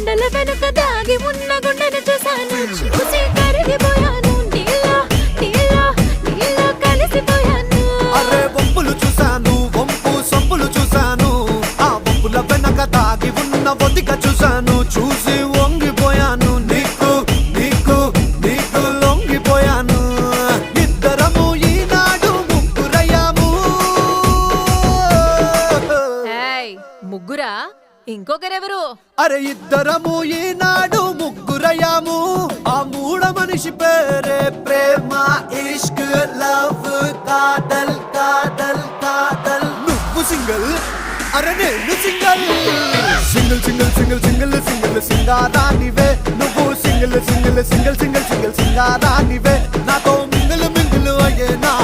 కొండల వెనుక దాగి ఉన్న గుండెను చూశాను చూసి కరిగిపోయాను నీలో నీలో నీలో కలిసిపోయాను అరే వంపులు చూశాను వంపు సొంపులు చూశాను ఆ వంపుల వెనక దాగి ఉన్న ఒదిక చూశాను చూసి వంగిపోయాను నీకు నీకు నీకు లొంగిపోయాను ఇద్దరము ఈనాడు ముగ్గురయ్యాము ముగ్గురా ఇంకొకరెవరు అరే ఇద్దరము ఈనాడు ముగ్గురయ్యాము ఆ మూడ మనిషి పేరే ప్రేమ ఇష్క్ లవ్ కాదల్ కాదల్ కాదల్ నువ్వు సింగిల్ అరే నేను single single single single single single సింగారానివే నువ్వు single single single single single సింగారానివే నాతో మింగిల్ మింగిల్ అయ్యే నా